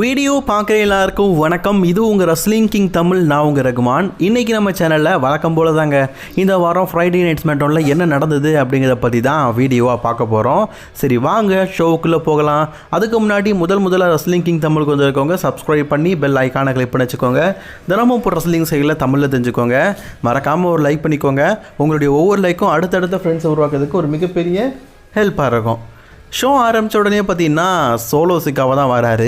Video பார்க்குற எல்லாருக்கும் வணக்கம். இது உங்கள் ரெஸ்லிங் கிங் தமிழ். நான் உங்கள் ரகுமான். இன்றைக்கி நம்ம சேனலில் வழக்கம் போல தாங்க இந்த வாரம் ஃப்ரைடே நைட் ஸ்மாக்டவுனில் என்ன நடந்தது அப்படிங்கிறத பற்றி தான் வீடியோவாக பார்க்க போகிறோம். சரி வாங்க ஷோவுக்குள்ளே போகலாம். அதுக்கு முன்னாடி முதல்ல ரெஸ்லிங் கிங் தமிழுக்கு வந்துருக்கவங்க சப்ஸ்கிரைப் பண்ணி பெல் ஐக்கானை கிளிக் பண்ணி வச்சுக்கோங்க. தினமும் இப்போ ரெஸ்லிங் சைடில் தமிழில் தெரிஞ்சுக்கோங்க. மறக்காமல் ஒரு லைக் பண்ணிக்கோங்க. உங்களுடைய ஒவ்வொரு லைக்கும் அடுத்தடுத்த ஃப்ரெண்ட்ஸை உருவாக்குறதுக்கு ஒரு மிகப்பெரிய ஹெல்ப்பாக இருக்கும். ஷோ ஆரம்பித்த உடனே பார்த்தீங்கன்னா சோலோ சிக்காவை தான் வராரு.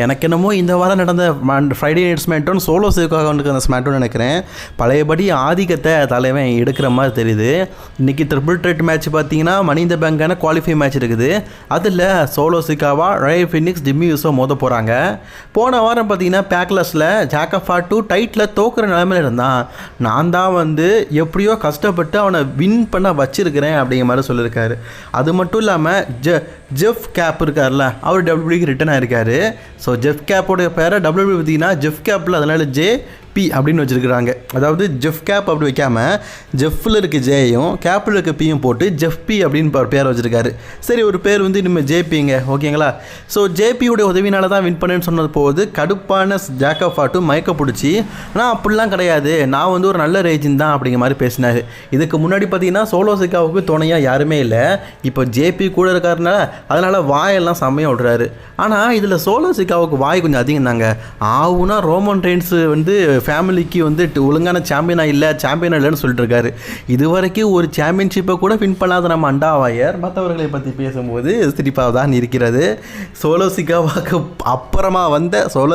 எனக்கு என்னமோ இந்த வாரம் நடந்த ஃப்ரைடே நைட் ஸ்மாக்டவுன் சோலோ சிக்காக வந்துருக்கு அந்த ஸ்மாக்டவுன் நினைக்கிறேன். பழையபடி ஆதிக்கத்தை தலைவன் எடுக்கிற மாதிரி தெரியுது. இன்றைக்கி ட்ரிபிள் த்ரெட் மேட்ச் பார்த்தீங்கன்னா மணி இந்த பேங்கான குவாலிஃபை மேட்ச் இருக்குது. அதில் சோலோ சிக்காவா ரே ஃபினிக்ஸ் டிம்மி யூஸோ மோத போகிறாங்க. போன வாரம் பார்த்தீங்கன்னா பேக்லஸில் ஜாக்கஃபா டூ டைட்டில் தோக்குற நிலைமையில் இருந்தான். நான் தான் எப்படியோ கஷ்டப்பட்டு அவனை வின் பண்ண வச்சிருக்கிறேன் அப்படிங்கிற மாதிரி சொல்லியிருக்காரு. அது மட்டும் இல்லாமல் ஜெஃப் கேப் இருக்கார்ல, அவர் டபிள்யூபிக்கு ரிட்டர்ன் ஆகிருக்காரு. ஸோ ஜெஃப் கேப்போடைய பேரை டபிள்யூபி பார்த்தீங்கன்னா ஜெஃப் கேப்பில் அதனால் ஜே.பி அப்படின்னு வச்சுருக்குறாங்க. அதாவது ஜெஃப் கேப் அப்படி வைக்காமல் ஜெஃப்பில் இருக்க ஜேயும் கேப்பில் இருக்க பியும் போட்டு ஜெஃப்.பி அப்படின்னு பேர் வச்சுருக்காரு. சரி, ஒரு பேர் இனிமேல் ஜே.பிங்க, ஓகேங்களா? ஸோ ஜே.பியோடைய உதவினால தான் வின் பண்ணேன்னு சொன்னது போது கடுப்பான ஜாக்கஃபாட்டும் மயக்க பிடிச்சி, ஆனால் அப்படிலாம் கிடையாது, நான் ஒரு நல்ல ரேஜின் தான் அப்படிங்கிற மாதிரி பேசினார். இதுக்கு முன்னாடி பார்த்தீங்கன்னா சோலோ சிக்காவுக்கு துணையாக யாருமே இல்லை. இப்போ ஜே.பி கூட இருக்காருனால அதனால் வாயெல்லாம் செம்மையாக விடுறாரு. ஆனால் இதில் சோலோ சிக்காவுக்கு வாய் கொஞ்சம் அதிகம் தாங்க. ஆகுனா ரோமன் ரெயின்ஸ் ஃபேமிலிக்கு ஒழுங்கான சாம்பியனாக இல்லைன்னு சொல்லிட்டு இருக்காரு. இது வரைக்கும் ஒரு சாம்பியன்ஷிப்பை கூட வின் பண்ணாத நம்ம அண்டாவாயர் மற்றவர்களை பற்றி பேசும்போது சிரிப்பாக தான் இருக்கிறது. சோலோ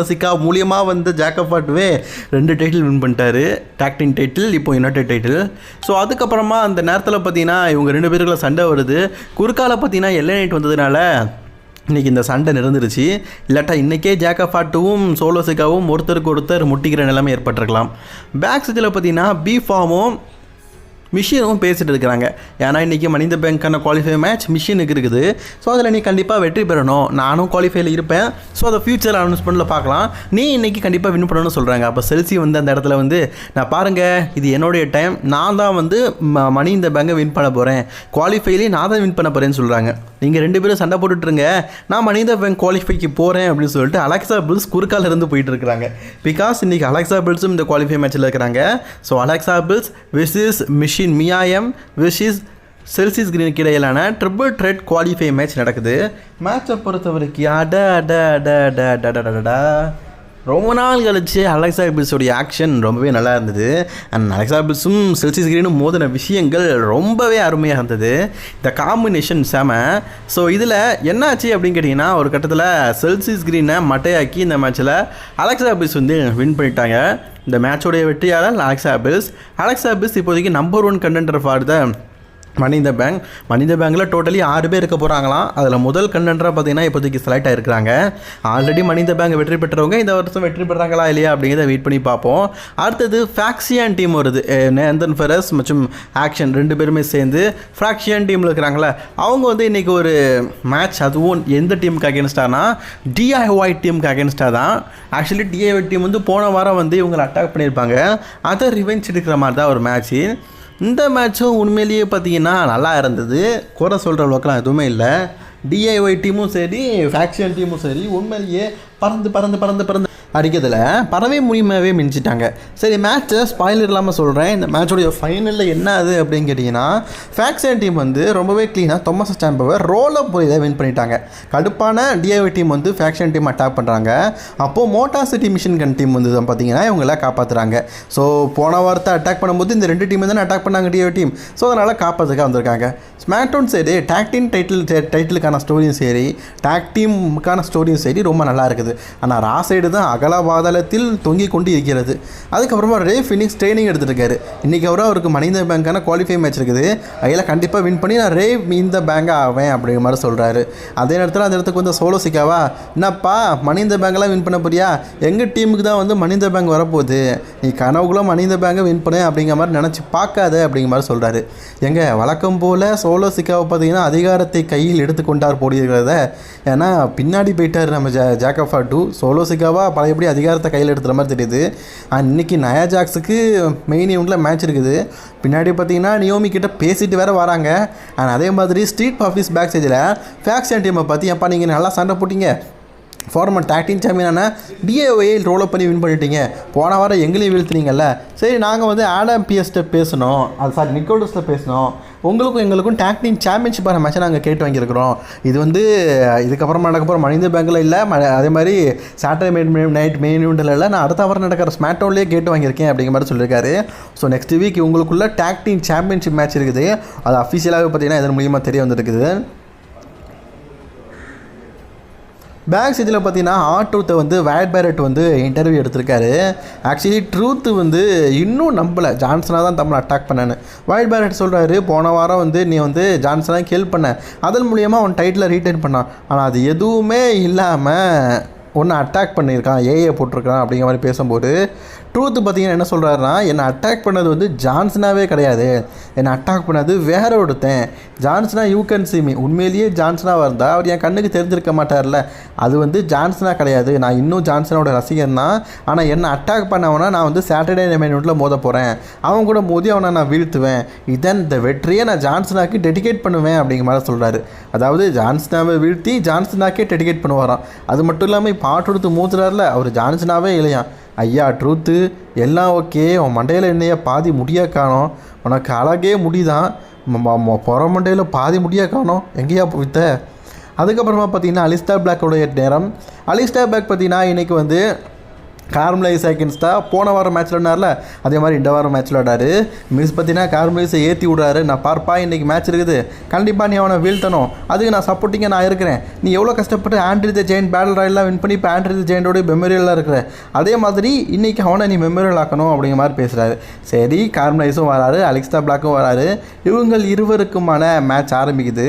சிக்கா மூலியமாக வந்த ஜாக்கஃபாட்டுவே 2 டைட்டில் வின் பண்ணிட்டாரு. டாக் டீம் டைட்டில், இப்போ யுனைடெட் டைட்டில். ஸோ அதுக்கப்புறமா அந்த நேரத்தில் பார்த்தீங்கன்னா இவங்க 2 பேருக்குள்ள சண்டை வருது. குறுக்கால பார்த்தீங்கன்னா எல்லை நைட் வந்ததுனால இன்றைக்கி இந்த சண்டை நிறந்துருச்சு. இல்லாட்டா இன்றைக்கே ஜாக்கஃபாட்டுவும் சோலோ சிக்காவும் ஒருத்தருக்கு ஒருத்தர் முட்டிக்கிற நிலைமை ஏற்பட்டிருக்கலாம். பேக் சைடில் பார்த்தீங்கன்னா பீஃபாமும் மிஷினும் பேசிகிட்டு இருக்கிறாங்க. ஏன்னா இன்றைக்கி மணி இந்த பேங்க்கான குவாலிஃபை மேட்ச் மிஷினுக்கு இருக்குது. ஸோ அதில் நீ கண்டிப்பாக வெற்றி பெறணும், நானும் குவாலிஃபைல இருப்பேன், ஸோ அதை ஃபியூச்சர் அனௌன்ஸ்மெண்ட்டில் பார்க்கலாம், நீ இன்றைக்கி கண்டிப்பாக வின் பண்ணணும்னு சொல்கிறாங்க. அப்போ செல்சி அந்த இடத்துல நான் பாருங்கள், இது என்னுடைய டைம், நான் தான் மணி இந்த பேங்கை வின் பண்ண போகிறேன், குவாலிஃபைலேயே நான் தான் வின் பண்ண போகிறேன்னு சொல்கிறாங்க. நீங்கள் 2 பேரும் சண்டை போட்டுட்ருங்க, நான் மணி இந்த பேங்க் குவாலிஃபைக்கு போகிறேன் அப்படின்னு சொல்லிட்டு அலெக்சா பில்ஸ் குறுக்கால இருந்து போயிட்டு இருக்கிறாங்க. பிகாஸ் இன்றைக்கி அலெக்சா பில்ஸும் இந்த குவாலிஃபை மேட்ச்சில் இருக்கிறாங்க. So Alexa Bliss versus Michin Mia Yim versus செல்சியஸ் கிரீனுக்கு இடையிலான ட்ரிபிள் த்ரெட் குவாலிஃபை மேட்ச் நடக்குது. மேட்சை பொறுத்த வரைக்கும் ரொம்ப நாள் கழிச்சு அலெக்சா பில்ஸோடைய ஆக்ஷன் ரொம்பவே நல்லா இருந்தது. அண்ட் அலெக்சா பில்ஸும் செல்சியஸ் கிரீனும் மோதின விஷயங்கள் ரொம்பவே அருமையாக இருந்தது. இந்த காம்பினேஷன் செம. ஸோ இதில் என்னாச்சு அப்படின்னு கேட்டிங்கன்னா, ஒரு கட்டத்தில் செல்சியஸ் கிரீனை மட்டையாக்கி இந்த மேட்ச்சில் அலெக்சா பில்ஸ் வின் பண்ணிட்டாங்க. இந்த மேட்சோடைய வெற்றியாளர் அலெக்சா பில்ஸ் இப்போதைக்கு நம்பர் 1 கண்டெண்டர் ஃபார் த மணி இந்த பேங்கில் டோட்டலி 6 பேர் இருக்க போகிறாங்களாம். அதில் முதல் கண்டெண்டராக பார்த்தீங்கன்னா இப்போதைக்கு செலக்ட் ஆகிருக்கிறாங்க. ஆல்ரெடி மணி இந்த பேங்க் வெற்றி பெற்றவங்க இந்த வருஷம் வெற்றி பெறாங்களா இல்லையா அப்படிங்கிறத வெயிட் பண்ணி பார்ப்போம். அடுத்தது ஃப்ராக்ஷியன் டீம் வருது. நேந்தன் ஃபெரஸ் மற்றும் ஆக்ஷன் 2 பேருமே சேர்ந்து ஃப்ராக்ஷியன் டீமில் இருக்கிறாங்களே, அவங்க இன்றைக்கி ஒரு மேட்ச், அதுவும் எந்த டீமுக்கு அகேன்ஸ்டானா டிஐஒய் டீமுக்கு அகேன்ஸ்டாக தான். ஆக்சுவலி டிஐஒய் டீம் போன வாரம் இவங்களை அட்டாக் பண்ணியிருப்பாங்க. அதை ரிவெஞ்ச் எடுக்கிற மாதிரி தான் ஒரு மேட்ச்சு. இந்த மேட்சும் உண்மையிலேயே பார்த்தீங்கன்னா நல்லா இருந்தது, குறை சொல்கிற அளவுக்குலாம் எதுவுமே இல்லை. டிஐஒய் டீமும் சரி ஃபேக்ஷன் டீமும் சரி உண்மையிலேயே பறந்து அடிக்கிறதுல பறவை முடியுமாவே மிஞ்சிட்டாங்க. சரி, மேட்ச்சை ஸ்பாயிலர் இல்லாமல் சொல்கிறேன். இந்த மேட்சோடைய ஃபைனலில் என்ன ஆகுது அப்படின்னு கேட்டிங்கன்னா, ஃபேக்ஷன் டீம் ரொம்பவே க்ளீனாக தொமஸ் சாம்பவை ரோலப் போய் இதை வின் பண்ணிட்டாங்க. கடுப்பான DIY team faction team attack பண்ணுறாங்க. அப்போது Motor City Machine Gun team பார்த்தீங்கன்னா இவங்கள காப்பாற்றுறாங்க. ஸோ போன வாரத்தை அட்டாக் பண்ணும்போது இந்த 2 டீம் தானே அட்டாக் பண்ணாங்க டிஐஒய் டீம். ஸோ அதனால் காப்பாற்றுக்காக வந்திருக்காங்க. ஸ்மாக்டவுன் சரி டாக் டீம் டைட்டிலுக்கான ஸ்டோரியும் சரி டாக் டீமுக்கான ஸ்டோரியும் சரி ரொம்ப நல்லா இருக்குது. ஆனால் ரா சைடு தான் அகலபாதளத்தில் தொங்கிக் கொண்டு இருக்கிறது. அதுக்கப்புறமா ரே ஃபினிக்ஸ் ட்ரைனிங் எடுத்துருக்காரு. இன்றைக்கி அவருக்கு மணி இந்த பேங்க்கான குவாலிஃபை மேட்ச் இருக்குது. அதில் கண்டிப்பாக வின் பண்ணி நான் ரே இந்த பேங்காக ஆவேன் அப்படிங்கிற மாதிரி சொல்கிறாரு. அதே நேரத்தில் அந்த இடத்துக்கு சோலோ சிக்காவா, என்னப்பா மணி இந்த பேங்கெலாம் வின் பண்ண போறியா, எங்கள் டீமுக்கு தான் மணி இந்த பேங்க் வரப்போகுது, நீ கனவுக்குள்ளே மணி இந்த பேங்கை வின் பண்ணு அப்படிங்கிற மாதிரி நினச்சி பார்க்காத அப்படிங்கிற மாதிரி சொல்கிறாரு. வழக்கம் போல் சோலோ சிக்காவை பார்த்தீங்கன்னா அதிகாரத்தை கையில் எடுத்துக்கொண்டார் போடுகிறத. ஏன்னா பின்னாடி போயிட்டார் நம்ம ஜாக்கஃபாட்டு. சோலோ சிக்காவா பழையபடி அதிகாரத்தை கையில் எடுத்துகிற மாதிரி தெரியுது. இன்றைக்கி நயா ஜாக்ஸுக்கு மெயின் ஈவெண்ட்டில் மேட்ச் இருக்குது. பின்னாடி பார்த்தீங்கன்னா நியோமி கிட்ட பேசிட்டு வேறு வராங்க. அண்ட் அதே மாதிரி ஸ்ட்ரீட் ஆஃபீஸ் பேக் ஸ்டேஜில் ஃபேக்ஷன் டீமை பற்றி, அப்பா நீங்கள் நல்லா சண்டை போட்டிங்க, ஃபார்மர் டேக் டீம் சாம்பியனான டிஏஒயை ரோல் பண்ணி வின் பண்ணிட்டீங்க, போன வாரம் எங்களையும் வீழ்த்துனீங்கல்ல, சரி நாங்கள் வந்து ஆடம் பிஎஸ்ட்டை பேசணும், அது சாரி நிக்கோல்டஸில் பேசணும், உங்களுக்கும் எங்களுக்கும் டேக் டீம் சாம்பியன்ஷிப்பான மேட்சை நாங்கள் கேட்டு வாங்கியிருக்கிறோம். இது வந்து இதுக்கப்புறமா நடக்க போகிற மனித பேங்கில் இல்லை, அதே மாதிரி சாட்டர்டே நைட் மெயின் ஈவெண்ட்டில் இல்லை, நான் அடுத்த வாரம் நடக்கிற ஸ்மாக்டவுன்லேயே கேட்டு வாங்கியிருக்கேன் அப்படிங்கிற மாதிரி சொல்லியிருக்காரு. ஸோ நெக்ஸ்ட் வீக் உங்களுக்குள்ள டேக் டீம் சாம்பியன்ஷிப் மேட்ச் இருக்குது. அது அஃபிஷியலாகவே பார்த்தீங்கன்னா இதன் மூலியமாக தெரிய வந்துருக்குது. பேக் ஸ்டேஜில் பார்த்தீங்கன்னா ட்ரூத்தை வந்து வேட் பேரட் வந்து இன்டர்வியூ எடுத்திருக்காரு. ஆக்சுவலி ட்ரூத்து வந்து இன்னும் நம்பலை ஜான்சனாக தான் தமிழ் அட்டாக் பண்ணேன்னு. வேட் பேரட் சொல்கிறாரு, போன வாரம் வந்து நீ வந்து ஜான்சனாக கில் பண்ண, அதன் மூலியமாக அவன் டைட்டில் ரீட்டைன் பண்ணான், ஆனால் அது எதுவுமே இல்லாமல் ஒன்று அட்டாக் பண்ணியிருக்கான், ஏஏ போட்டிருக்கான் அப்படிங்கிற மாதிரி பேசும்போது ட்ரூத்து பார்த்தீங்கன்னா என்ன சொல்கிறாருன்னா, என்னை அட்டாக் பண்ணது வந்து ஜான்சனாகவே கிடையாது, என்னை அட்டாக் பண்ணது வேற ஒருத்தன், ஜான்சனா யூ கேன் சி மீ. உண்மையிலேயே ஜான்சனாக இருந்தால் அவர் என் கண்ணுக்கு தெரிஞ்சிருக்க மாட்டார்ல, அது வந்து ஜான்சனா கிடையாது, நான் இன்னும் ஜான்சனோட ரசிகன் தான், ஆனால் என்னை அட்டாக் பண்ணவனா நான் வந்து சாட்டர்டே மெயின் ஈவெண்ட்டில் மோத போகிறேன், அவன் கூட மோதி அவனை நான் வீழ்த்துவேன், இதன் இந்த வெற்றியை நான் ஜான்சனாக்கு டெடிகேட் பண்ணுவேன் அப்படிங்கிற மாதிரி சொல்கிறாரு. அதாவது ஜான்சனாவை வீழ்த்தி ஜான்சனாக்கே டெடிகேட் பண்ணுவாராம். அது மட்டும் இல்லாமல் இப்போ ட்ரூத்து மூத்துறாருல, அவர் ஜான்சனாவே இல்லையா. ஐயா ட்ரூத்து எல்லாம் ஓகே, உன் மண்டையில் என்னைய பாதி முடியா காணோம், உனக்கு அழகே முடிதான், புற மண்டையில் பாதி முடியா காணோம், எங்கேயா வித்த. அதுக்கப்புறமா பார்த்தீங்கன்னா அலிஸ்டார் பிளாக்கோடைய நேரம். அலிஸ்டார் பிளாக் பார்த்தீங்கன்னா இன்றைக்கி வந்து கார்மலைஸ் அகேன்ஸ்டா போன வாரம் மேட்ச் விளாட்னார்ல, அதே மாதிரி இந்த வாரம் மேட்ச் விளாடாரு. மிஸ் பார்த்தீங்கன்னா கார்மலைஸை ஏற்றி விட்றாரு, நான் பார்ப்பா இன்றைக்கி மேட்ச் இருக்குது, கண்டிப்பாக நீ அவனை வீழ்த்தணும், அதுக்கு நான் சப்போர்ட்டிங்காக நான் இருக்கிறேன், நீ எவ்வளோ கஷ்டப்பட்டு ஆண்ட்ரி த ஜெயண்ட் பேட்டில் ராயெல்லாம் வின் பண்ணி இப்போ ஆண்ட்ரி த ஜெயண்டோடைய மெமோரியலாக இருக்கிற, அதே மாதிரி இன்றைக்கி அவனை நீ மெமோரியல் ஆக்கணும் அப்படிங்கிற மாதிரி பேசுகிறாரு. சரி, கார்மலைஸும் வராரு, அலிஸ்டார் பிளாக்கும் வராரு, இவங்கள் இருவருக்குமான மேட்ச் ஆரம்பிக்குது.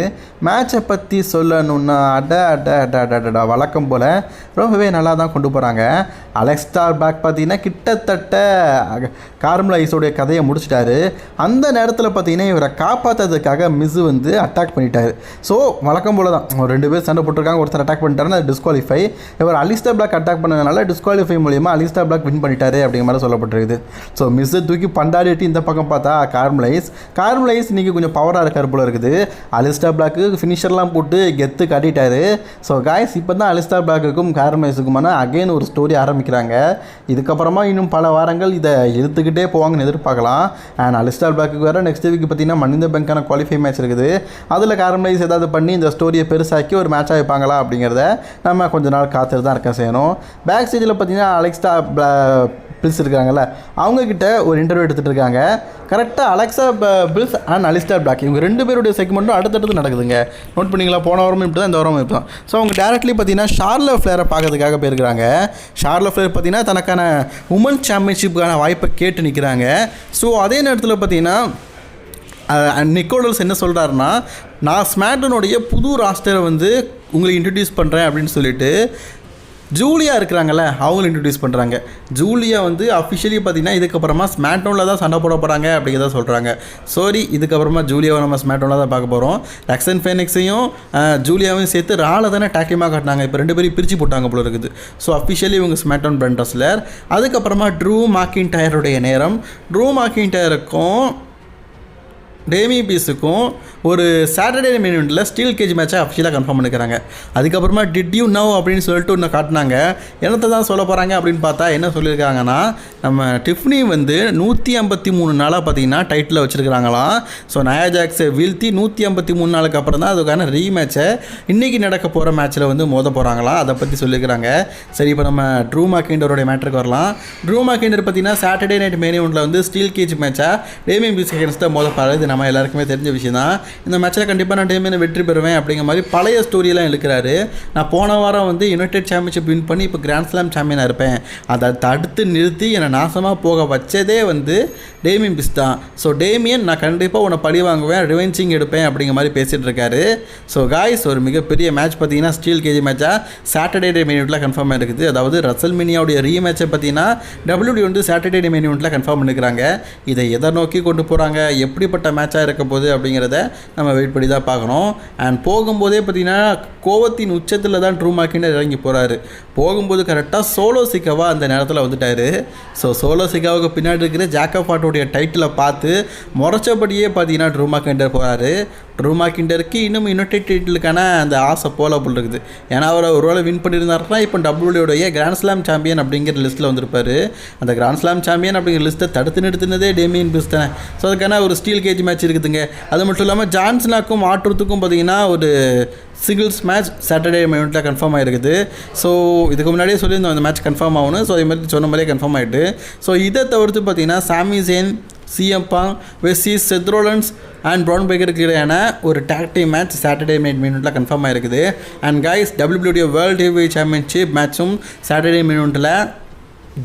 மேட்சை பற்றி சொல்லணுன்னா அட வழக்கம் போல் ரொம்பவே நல்லா தான் கொண்டு போகிறாங்க. அலிஸ்டார் பிளாக் பார்த்தீங்கன்னா கிட்டத்தட்ட கார்மலைஸோடைய கதையை முடிச்சிட்டாரு. அந்த நேரத்தில் பார்த்தீங்கன்னா இவரை காப்பாற்றுறதுக்காக மிஸ் வந்து அட்டாக் பண்ணிட்டார். ஸோ வழக்கம் போல் தான் ரெண்டு பேர் சண்டை போட்டிருக்காங்க, ஒருத்தர் அட்டாக் பண்ணிட்டாருன்னா அது டிஸ்குவாலிஃபை. இவர் அலிஸ்டார் பிளாக் அட்டாக் பண்ணதுனால டிஸ்குவாலிஃபை மூலியமாக அலிஸ்டார் பிளாக் வின் பண்ணிட்டாரு அப்படிங்கிற மாதிரி சொல்லப்பட்டிருக்குது. ஸோ மிஸ்ஸை தூக்கி பண்டாடிட்டு இந்த பக்கம் பார்த்தா கார்மலைஸ் இன்றைக்கி கொஞ்சம் பவராக இருக்கார் போல இருக்குது. அலிஸ்டார் பிளாக்கு ஃபினிஷர்லாம் போட்டு கெத்து காட்டிட்டாரு. ஸோ காய்ஸ் இப்போ தான் அலிஸ்டார் பிளாக்குக்கும் கார்மலைஸுக்குமான அகைன் ஒரு ஸ்டோரி ஆரம்பிக்கிறாங்க. இதுக்கப்புறமா இன்னும் பல வாரங்கள் இதை இழுத்துக்கிட்டே போவாங்கன்னு எதிர்பார்க்கலாம். அண்ட் அலிஸ்டார் பிளாக்கு வேறு நெக்ஸ்ட் வீக் பார்த்தீங்கன்னா மனித பேங்கான குவாலிஃபை மேட்ச் இருக்குது. அதில் கார்மலைஸ் ஏதாவது பண்ணி இந்த ஸ்டோரியை பெருசாக்கி ஒரு மேட்சாக வைப்பாங்களா அப்படிங்கிறத நம்ம கொஞ்ச நாள் காத்துட்டு தான் இருக்க செய்யணும். பேக் ஸ்டேஜில் பார்த்தீங்கன்னா அலெக்ஸா பில்ஸ் இருக்காங்கல்ல, அவங்கக்கிட்ட ஒரு இன்டர்வியூ எடுத்துகிட்டு இருக்காங்க. கரெக்டாக Alexa Bliss and Aleister Black இவங்க ரெண்டு பேருடைய செக்மெண்ட்டும் அடுத்தடுத்து நடக்குதுங்க. நோட் பண்ணிங்களா, போன வாரமும் இப்படி தான், இந்த வாரமும் இப்போ தான். ஸோ அவங்க டேரக்ட்லி பார்த்தீங்கன்னா ஷார்லோ ஃப்ளேரை பார்க்கறதுக்காக போயிருக்கிறாங்க. ஷார்லோ ஃப்ளேர் பார்த்தீங்கன்னா தனக்கான உமன் சாம்பியன்ஷிப்புக்கான வாய்ப்பை கேட்டு நிற்கிறாங்க. ஸோ அதே நேரத்தில் பார்த்தீங்கன்னா நிக்கோல்டஸ் என்ன சொல்கிறாருன்னா, நான் ஸ்மாக்டவுனுடைய புது ராஸ்டரை வந்து உங்களுக்கு இன்ட்ரடியூஸ் பண்ணுறேன் அப்படின்னு சொல்லிட்டு ஜூலியா இருக்கிறாங்கல்ல அவங்களும் இன்ட்ரடியூஸ் பண்ணுறாங்க. ஜூலியா வந்து அஃபிஷியலி பார்த்தீங்கன்னா இதுக்கப்புறமா ஸ்மாக்டவுனில் தான் சண்டை போட போகிறாங்க அப்படிங்கிறத சொல்கிறாங்க. சாரி, இதுக்கப்புறமா ஜூலியாவை நம்ம ஸ்மாக்டவுனில் தான் பார்க்க போகிறோம். ரக்ஸன் ஃபேனிக்ஸையும் ஜூலியாவையும் சேர்த்து ராலை தானே டேக்கிமாக காட்டினாங்க, இப்போ ரெண்டு பேரும் பிரித்து போட்டாங்க போல இருக்குது. ஸோ அஃபிஷியலி இவங்க ஸ்மாக்டவுன் பிராண்ட் ரெஸ்லர். அதுக்கப்புறமா ட்ரூ மாக்கின்டையருடைய நேரம். ட்ரூ மாக்கின்டையருக்கும் டேமி பீஸுக்கும் ஒரு சாட்டர்டே மெயின் ஈவெண்ட்டில் ஸ்டீல் கேஜ் மேட்சை அஃபிஷியலாக கன்ஃபார்ம் பண்ணிக்கிறாங்க. அதுக்கப்புறமா டிட் யூ நவ் அப்படின்னு சொல்லிட்டு ஒன்று காட்டினாங்க. என்னத்தை தான் சொல்ல போகிறாங்க அப்படின்னு பார்த்தா என்ன சொல்லியிருக்காங்கன்னா, நம்ம டிஃப்னி வந்து 153 நாளாக பார்த்தீங்கன்னா டைட்டில் வச்சுருக்கிறாங்களாம். ஸோ நயா ஜாக்ஸை வீழ்த்தி 153 நாளுக்கு அப்புறம் தான் அதுக்கான ரீமேட்சை இன்றைக்கி நடக்க போகிற மேட்ச்சில் வந்து மோத போகிறாங்களாம். அதை பற்றி சொல்லியிருக்கிறாங்க. சரி, இப்போ நம்ம ட்ரூ மாக்கிண்டரோடைய மேட்ருக்கு வரலாம். ட்ரூ மாக்கிண்டர் பார்த்தீங்கன்னா சாட்டர்டே நைட் மெயின் ஈவெண்ட்டில் வந்து ஸ்டீல் கேஜ் மேட்சாக டேமியன் பீஸ் அகேன்ஸ்டாக மோத போகிறது நம்ம எல்லாருக்குமே தெரிஞ்ச விஷயம் தான். இந்த மேட்ச்சில் கண்டிப்பாக நான் டேமியனை வெற்றி பெறுவேன் அப்படிங்கிற மாதிரி பழைய ஸ்டோரியெல்லாம் இழுக்கிறாரு. நான் போன வாரம் வந்து யுனைடெட் சாம்பியன்ஷிப் வின் பண்ணி இப்போ கிராண்ட் ஸ்லாம் சாம்பியனாக இருப்பேன், அதை தடுத்து நிறுத்தி என்னை நாசமாக போக வச்சதே வந்து டேமியன் பீஸ் தான். ஸோ டேமியன் நான் கண்டிப்பாக உன்னை பழி வாங்குவேன், ரிவெஞ்சிங் எடுப்பேன் அப்படிங்கிற மாதிரி பேசிகிட்டு இருக்காரு. ஸோ காய்ஸ், ஒரு மிகப்பெரிய மேட்ச் பார்த்தீங்கன்னா ஸ்டீல் கேஜி மேட்சாக சாட்டர்டே டே மெயின் ஈவெண்ட்டில் கன்ஃபார்ம் இருக்குது. அதாவது ரசல்மேனியாவுடைய ரீமேட்சை பார்த்தீங்கன்னா WWE வந்து சாட்டர்டே டே மெயின் ஈவெண்ட்டில் கன்ஃபார்ம் பண்ணிக்கிறாங்க. இதை எதை நோக்கி கொண்டு போகிறாங்க, எப்படிப்பட்ட மேட்சாக இருக்க போகுது அப்படிங்கிறத நம்ம வெயிட் பண்ணி தான் பார்க்கணும். அண்ட் போகும்போதே பார்த்தீங்கன்னா கோவத்தின் உச்சத்தில் தான் ட்ரூ மாக்கிண்டர் இறங்கி போகிறாரு. போகும்போது கரெக்டாக சோலோ சிக்காவா அந்த நேரத்தில் வந்துட்டார். ஸோ சோலோ சிக்காவுக்கு பின்னாடி இருக்கிற ஜாக்கப் ஹார்ட்டோடைய டைட்டிலை பார்த்து முறைச்சபடியே பார்த்தீங்கன்னா ட்ரூ மாக்கிண்டர் போகிறாரு. ட்ரூ மேக்கிண்டருக்கு இன்னும் யுனைடெட் டைட்டிலுக்கான அந்த ஆசை போல போல் இருக்குது. ஏன்னா அவர் ஒரு வேளை வின் பண்ணியிருந்தாருன்னா இப்போ டபிள்யூடபிள்யூடைய கிராண்ட் ஸ்லாம் சாம்பியன் அப்படிங்கிற லிஸ்ட்டில் வந்திருப்பார். அந்த கிராண்ட் ஸ்லாம் சாம்பியன் அப்படிங்கிற லிஸ்ட்டை தடுத்து நிறுத்தினதே டேமியன் பிரிஸ்ட் தானே. ஸோ அதுக்கான ஒரு ஸ்டீல் கேஜ் மேட்ச் இருக்குதுங்க. அது மட்டும் இல்லாமல் ஜான்சனாக்கும் ஆட்ருத்துக்கும் பார்த்தீங்கன்னா ஒரு சிங்கிள்ஸ் மேட்ச் சாட்டர்டே மெயின்ட்டில் கன்ஃபார்ம் ஆகிருக்குது. ஸோ இதுக்கு முன்னாடியே சொல்லியிருந்தோம் இந்த மேட்ச் கன்ஃபார்ம் ஆகணும். ஸோ அதே மாதிரி சொன்ன மாதிரியே கன்ஃபார்ம் ஆகிட்டு. ஸோ இதை தவிர்த்து பார்த்தீங்கன்னா சாமி சேன், சிஎம் பாங் வெர்சஸ் செத் ரோலன்ஸ் அண்ட் ப்ரவுன் பேக்கருக்கு இடையான ஒரு டாக் டீம் மேட்ச் சாட்டர்டே மினிட்டில் கன்ஃபார்ம் ஆகிருக்குது. And guys WWE world heavyweight championship மேட்சும் சாட்டர்டே மினிட்டில்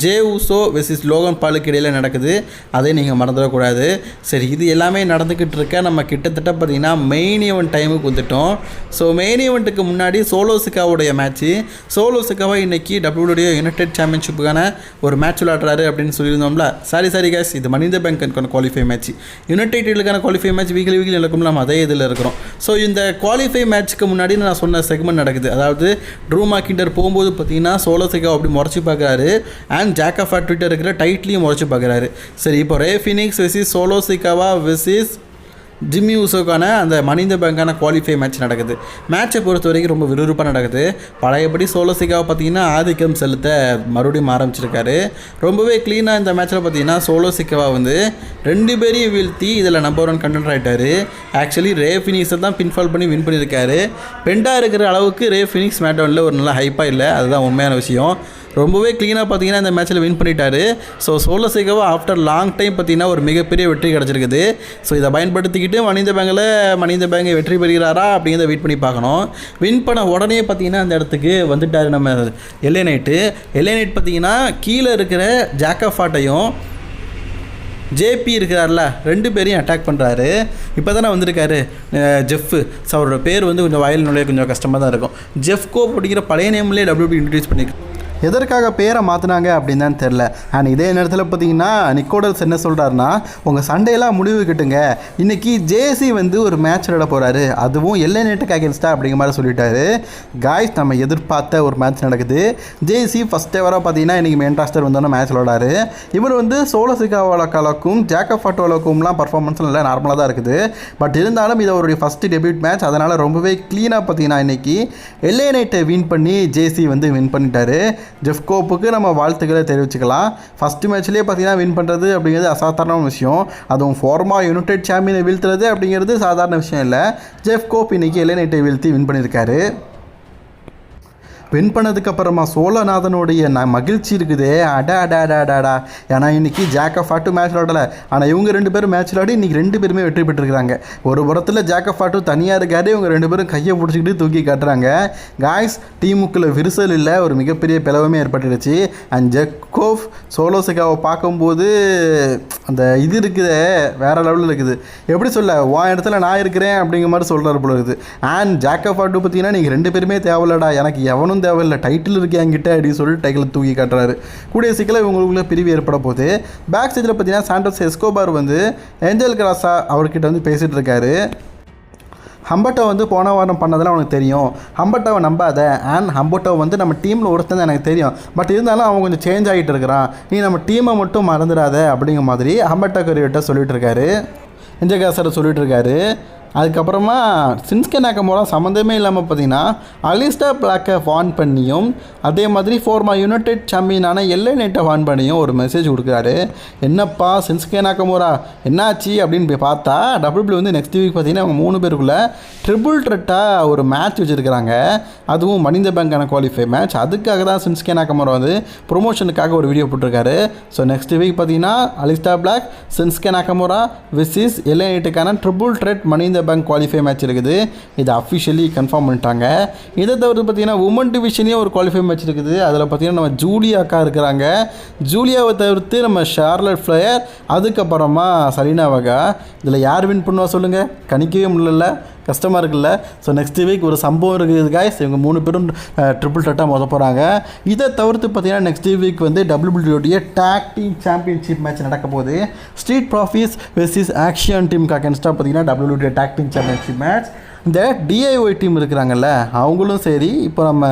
ஜே ஊசோ வெர்சஸ் லோகன் பாலுக்கு இடையில் நடக்குது. அதை நீங்கள் மறந்துடக்கூடாது. சரி, இது எல்லாமே நடந்துக்கிட்டு இருக்க நம்ம கிட்டத்தட்ட பார்த்திங்கன்னா மெயின் ஈவெண்ட் டைமுக்கு வந்துட்டோம். ஸோ மெயின் ஈவெண்ட்டுக்கு முன்னாடி சோலோ சிக்காவுடைய மேட்ச்சு. சோலோ சிக்காவை இன்றைக்கி டபிள்யூடபிள்யூ யுனைடெட் சாம்பியன்ஷிப்புக்கான ஒரு மேட்ச் விளையாடுறாரு அப்படின்னு சொல்லியிருந்தோம்ல. சாரி கேஸ், இது மணி தி பேங்க்கான குவாலிஃபை மேட்ச். யுனைடெட் டைட்டிலுக்கான குவாலிஃபை மேட்ச் வீக்லி நடக்கும். நம்ம அதே இதில் இருக்கிறோம். ஸோ இந்த குவாலிஃபை மேட்ச்சுக்கு முன்னாடி நான் சொன்ன செக்மெண்ட் நடக்குது. அதாவது ட்ரூ மேக்கிண்டர் போகும்போது பார்த்தீங்கன்னா சோலோ சிக்காவை அப்படி முறைச்சி பார்க்குறாரு. அண்ட் ஜாக் ஆஃப் ட்விட்டர் இருக்கிற டைட்லையும் முறைச்சி பார்க்குறாரு. சரி, இப்போ Rey Fenix versus Solo Sikoa versus Jimmy ஊசோக்கான அந்த மணி தி பேங்க்கான குவாலிஃபை மேட்ச் நடக்குது. மேட்சை பொறுத்த வரைக்கும் ரொம்ப விறுவிறுப்பாக நடக்குது. பழையபடி சோலோ சிக்காவை பார்த்தீங்கன்னா ஆதிக்கம் செலுத்த மறுபடியும் ஆரம்பிச்சிருக்காரு. ரொம்பவே க்ளீனாக இந்த மேட்ச்சில் பார்த்தீங்கன்னா சோலோ சிக்காவா வந்து 2 பேரையும் வீழ்த்தி இதில் நம்பர் 1 கண்டென்டர் ஆகிட்டார். ஆக்சுவலி ரே ஃபினிக்ஸை தான் பின்ஃபால் பண்ணி வின் பண்ணியிருக்காரு. பெண்டாக இருக்கிற அளவுக்கு ரே ஃபினிக்ஸ் மேட்டவுனில் ஒரு நல்ல ஹைப்பாக இல்லை. அதுதான் உண்மையான விஷயம். ரொம்பவே க்ளீனாக பார்த்தீங்கன்னா இந்த மேட்ச்சில் வின் பண்ணிட்டாரு. So Solo Sikoa after long time பார்த்தீங்கன்னா ஒரு மிகப்பெரிய வெற்றி கிடச்சிருக்குது. ஸோ இதை பயன்படுத்திக்கிட்டு மணி தி பேங்கை வெற்றி பெறுகிறாரா அப்படிங்கிறத வெயிட் பண்ணி பார்க்கணும். வின் பண்ண உடனே பார்த்தீங்கன்னா அந்த இடத்துக்கு வந்துட்டார் நம்ம எல்ஏ நைட் பார்த்தீங்கன்னா கீழே இருக்கிற ஜாக்கஃபாட்டையும் ஜேபி இருக்கிறார்ல 2 பேரையும் அட்டாக் பண்ணுறாரு. இப்போ தானே வந்திருக்காரு ஜெஃப். ஸோ அவரோட பேர் வந்து கொஞ்சம் வாயில் நுழைய கொஞ்சம் கஷ்டமாக தான் இருக்கும். ஜெஃப் கோப் அப்படிங்கிற பழைய நேம்லேயே டபிள்யூபி இன்ட்ரடியூஸ் பண்ணியிருக்கு. எதற்காக பேரை மாற்றினாங்க அப்படின்னு தான் தெரில. அண்ட் இதே நேரத்தில் பார்த்தீங்கன்னா நிக்கோடல்ஸ் என்ன சொல்கிறாருன்னா, உங்கள் சண்டையெல்லாம் முடிவு கிட்டுங்க, இன்றைக்கி ஜேசி வந்து ஒரு மேட்ச் விளையாட போகிறாரு, அதுவும் எல்ஏ நைட்டுக்கு அகேன்ஸ்டாக அப்படிங்கிற மாதிரி சொல்லிட்டாரு. காய்ஸ், நம்ம எதிர்பார்த்த ஒரு மேட்ச் நடக்குது. ஜேசி ஃபஸ்ட் எவராக பார்த்தீங்கன்னா இன்றைக்கி மெயின் ராஸ்டர் வந்தோன்னா மேட்ச் விளையாடாரு. இவர் வந்து சோலோ சிக்காவாலக்காலக்கும் ஜாக்கப் ஃபாட்டோலக்கும்லாம் பர்ஃபார்மன்ஸ் நல்லா நார்மலாக தான் இருக்குது. பட் இருந்தாலும் இது அவருடைய ஃபஸ்ட்டு டெபியூட் மேட்ச். அதனால் ரொம்பவே க்ளீனாக பார்த்தீங்கன்னா இன்றைக்கி எல்ஏ நைட்டை வின் பண்ணி ஜேசி வந்து வின் பண்ணிட்டாரு. ஜெஃப் கோப்புக்கு நம்ம வாழ்த்துக்களை தெரிவிச்சுக்கலாம். ஃபஸ்ட்டு மேட்ச்லேயே பார்த்தீங்கன்னா வின் பண்ணுறது அப்படிங்கிறது அசாதாரண விஷயம். அதுவும் ஃபார்மாக யுனைடெட் சாம்பியனை வீழ்த்துறது அப்படிங்கிறது சாதாரண விஷயம் இல்லை. ஜெஃப் கோப் இன்றைக்கி எல்ஏ நைட்டை வீழ்த்தி வின் பண்ணியிருக்காரு. வின் பண்ணதுக்கப்புறமா சோழநாதனுடைய மகிழ்ச்சி இருக்குதே, அடாடாடாடாடா. ஏன்னா இன்றைக்கி ஜாக்கப் ஃபாட்டு மேட்ச் விளாடலை, ஆனால் இவங்க 2 பேரும் மேட்ச் விளாடி இன்றைக்கி 2 பேருமே வெற்றி பெற்றிருக்கிறாங்க. ஒரு புறத்தில் ஜாக்கப் ஃபாட்டு தனியாக இருக்காரு, இவங்க 2 பேரும் கையை பிடிச்சிக்கிட்டு தூக்கி காட்டுறாங்க. காய்ஸ், டீமுக்குள்ளே விரிசல் இல்லை, ஒரு மிகப்பெரிய பிளவுமே ஏற்பட்டுடுச்சு. அண்ட் ஜெக்கோஃப் சோலோ சிக்காவை பார்க்கும்போது அந்த இது இருக்குது, வேறு லெவலில் இருக்குது. எப்படி சொல்ல, உன் இடத்துல நான் இருக்கிறேன் அப்படிங்கிற மாதிரி சொல்கிறார் போல இருக்குது. அண்ட் ஜாக்கப் ஃபாட்டு பார்த்தீங்கன்னா நீங்கள் 2 பேருமே தேவையில்லடா, எனக்கு எவனும் தேவையில்லை, டைட்டில் இருக்கு என்கிட்ட அப்படின்னு சொல்லிட்டு டைட்டில் தூக்கி காட்டுறாரு. கூடிய சீக்கிரம் இவங்களுக்குள்ள பிரிவு ஏற்பட போகுது. பேக் ஸ்டேஜில் பார்த்தீங்கன்னா சாண்டோஸ் எஸ்கோபார் வந்து ஏஞ்சல் கிராஸா அவர்கிட்ட வந்து பேசிகிட்டு இருக்காரு. ஹம்பட்டோ வந்து போன வாரம் பண்ணதெல்லாம் அவனுக்கு தெரியும், ஹம்பட்டோவை நம்பாத, அண்ட் ஹம்பட்டோ வந்து நம்ம டீமில் ஒருத்தன் எனக்கு தெரியும், பட் இருந்தாலும் அவன் கொஞ்சம் சேஞ்ச் ஆகிட்டு இருக்கிறான், நீ நம்ம டீமை மட்டும் மறந்துடாத அப்படிங்கிற மாதிரி ஹம்பட்டோ கரியர்கிட்ட சொல்லிட்டு இருக்காரு. ஏஞ்சல் கிராஸாரை சொல்லிட்டு இருக்காரு. அதுக்கப்புறமா சின்ஸ்கே நாகமோரா சம்மந்தமே இல்லாமல் பார்த்தீங்கன்னா அலிஸ்டா பிளாக்கை வான் பண்ணியும் அதே மாதிரி ஃபார்மா யுனைடெட் சாம்பியனான எல்ஏ நைட்டை வான் பண்ணியும் ஒரு மெசேஜ் கொடுக்குறாரு. என்னப்பா சின்ஸ்கே நாகமோரா என்னாச்சு அப்படின்னு போய் பார்த்தா டபிள்யூபிள்யூ வந்து நெக்ஸ்ட் வீக் பார்த்தீங்கன்னா அவங்க 3 பேருக்குள்ளே ட்ரிபிள் த்ரெட்டாக ஒரு மேட்ச் வச்சுருக்கிறாங்க. அதுவும் மணி தி பேங்க்கான குவாலிஃபை மேட்ச். அதுக்காக தான் சின்ஸ்கே நாகமோரா வந்து ப்ரொமோஷனுக்காக ஒரு வீடியோ போட்டிருக்காரு. ஸோ நெக்ஸ்ட் வீக் பார்த்தீங்கன்னா Aleister Black, Shinsuke Nakamura versus LA நைட்டுக்கான triple threat money the bank qualify match இருக்குது. இதை அஃபிஷியலி கன்ஃபார்ம் பண்ணிட்டாங்க. இதை தவிர்த்து பார்த்தீங்கன்னா உமன் டிவிஷனே ஒரு குவாலிஃபை மேட்ச் இருக்குது. அதில் பார்த்தீங்கன்னா நம்ம ஜூலியா அக்கா இருக்கிறாங்க. ஜூலியாவை தவிர்த்து நம்ம ஷார்லட் ஃப்ளையர், அதுக்கப்புறமா சலீனா வகா. இதில் யார் வின் பண்ணுவா சொல்லுங்கள், கணிக்கவே முடியல, கஷ்டமாக இருக்குல்ல. ஸோ நெக்ஸ்ட் வீக் ஒரு சம்பவம் இருக்குது காய்ஸ். இவங்க 3 பேரும் ட்ரிபிள் த்ரெட்டாக மோத போகிறாங்க. இதை தவிர்த்து பார்த்தீங்கன்னா நெக்ஸ்ட் வீக் வந்து டபிள்யூபிள்யூடைய டாக் டீம் சாம்பியன்ஷிப் மேட்ச் நடக்க போகுது. ஸ்ட்ரீட் ப்ராஃபிட்ஸ் வெர்சஸ் ஆக்ஷன் டீமுக்கு அகேன்ஸ்டாக பார்த்தீங்கன்னா டபிள்யூபிள்யூடைய டாக் டீம் சாம்பியன்ஷிப் மேட்ச். இந்த டிஐஒய் டீம் இருக்கிறாங்கல்ல அவங்களும் சரி, இப்போ நம்ம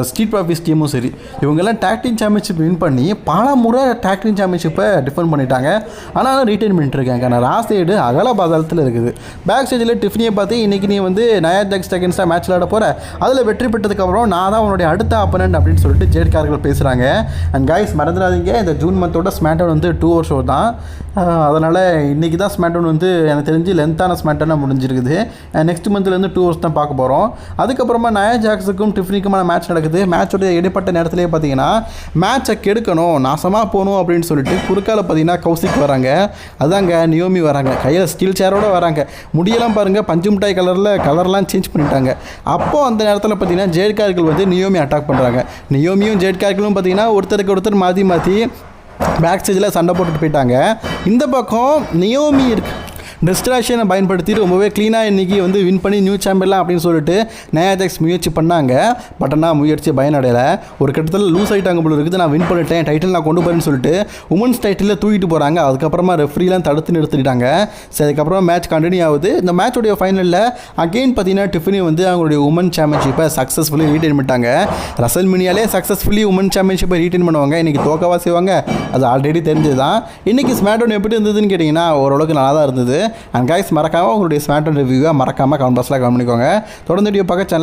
ஸ்ட்ரீட் ப்ராஃபிஸ் டீமும் சரி, இவங்கெல்லாம் டேக் டீம் சாம்பியன்ஷிப் வின் பண்ணி பல முறை டேக் டீம் சாம்பியன்ஷிப்பை டிஃபெண்ட் பண்ணிட்டாங்க. ஆனாலும் ரீட்டைன் பண்ணிட்டுருக்காங்க. ஆனால் ராசைடு அகல பாதாளத்தில் இருக்குது. பேக் ஸ்டேஜில் டிஃப்னியை பார்த்து இன்றைக்கி நீ வந்து நயா ஜாக்ஸ் அகேன்ஸ்டாக மேட்ச் விளாட போகிற, அதில் வெற்றி பெற்றதுக்கப்புறம் நான் தான் உன்னுடைய அடுத்த ஆப்பனண்ட் அப்படின்னு சொல்லிட்டு ஜேட் கார்கள் பேசுகிறாங்க. அண்ட் கைஸ் மறந்துடாதீங்க, இந்த ஜூன் மந்தோட ஸ்மாக்டவுன் வந்து 2 hour ஷோ தான். அதனால் இன்றைக்கி தான் ஸ்மாக்டவுன் வந்து எனக்கு தெரிஞ்சு லென்த்தான ஸ்மாக்டவுனாக முடிஞ்சிருக்குது. நெக்ஸ்ட் மந்த்லேருந்து 2 hours தான் பார்க்க போகிறோம். அதுக்கப்புறமா நயா ஜாக்ஸுக்கும் டிஃப்னிக்குமான மேட்ச் நடக்குது. மேட்சோட இடைப்பட்ட நேரத்திலே பார்த்தீங்கன்னா மேட்சை கெடுக்கணும், நாசமாக போகணும் அப்படின்னு சொல்லிட்டு குறுக்கால பார்த்தீங்கன்னா கௌசிக் வராங்க. அதாங்க நியோமி வராங்க, கையில் ஸ்டீல் சேரோடு வராங்க. முடியெல்லாம் பாருங்கள் பஞ்சு மிட்டாய் கலர்லாம் சேஞ்ச் பண்ணிட்டாங்க. அப்போது அந்த நேரத்தில் பார்த்தீங்கன்னா ஜேட் கார்கள் வந்து நியோமி அட்டாக் பண்ணுறாங்க. நியோமியும் ஜேட் கார்களும் பார்த்தீங்கன்னா ஒருத்தருக்கு ஒருத்தர் மாற்றி பேக் ஸ்டேஜில் சண்டை போட்டுட்டு போயிட்டாங்க. இந்த பக்கம் நியோமி இருக்கு டிஸ்ட்ராக்ஷனை பயன்படுத்தி ரொம்பவே க்ளீனாக இன்றைக்கி வந்து வின் பண்ணி நியூ சாம்பியன்லாம் அப்படின்னு சொல்லிட்டு நயா ஜாக்ஸ் முயற்சி பண்ணாங்க. பட் ஆனால் முயற்சி பயனடையலை. ஒரு கட்டத்தில் லூஸ் ஆகிட்டாங்க போல இருக்குது. நான் வின் பண்ணிட்டேன், டைட்டில் நான் கொண்டு போகிறேன்னு சொல்லிட்டு உமன்ஸ் டைட்டிலில் தூக்கிட்டு போகிறாங்க. அதுக்கப்புறமா ரெஃப்ரிலாம் தடுத்து நிறுத்திட்டாங்க. சரி, அதுக்கப்புறம் மேட்ச் கண்டினியூ ஆகுது. இந்த மேட்சோடைய ஃபைனலில் அகெயின் பார்த்தீங்கன்னா டிஃப்னி வந்து அவங்களுடைய உமன் சாம்பியன்ஷிப்பை சக்ஸஸ்ஃபுல்லி ரீட்டைன் பண்ணிட்டாங்க. ரசல் மினியாலே சக்ஸஸ்ஃபுல்லி உமன் சாம்பியன்ஷிப்பை ரீட்டைன் பண்ணுவாங்க. இன்றைக்கி தோக்கவா செய்வாங்க, அது ஆல்ரெடி தெரிஞ்சது தான். இன்றைக்கி ஸ்மாக்டவுன் எப்படி இருந்ததுன்னு கேட்டிங்கன்னா ஓரளவுக்கு நல்லா தான் இருந்தது. அண்ட் கைஸ் மறக்காமல் உங்களுடைய ஸ்மாக்டவுன் ரிவ்யூவை மறக்காமல் கமெண்ட் பாக்ஸில் கமெண்ட் பண்ணிக்கோங்க. தொடர்ந்து வீடியோ பார்க்க சேனல்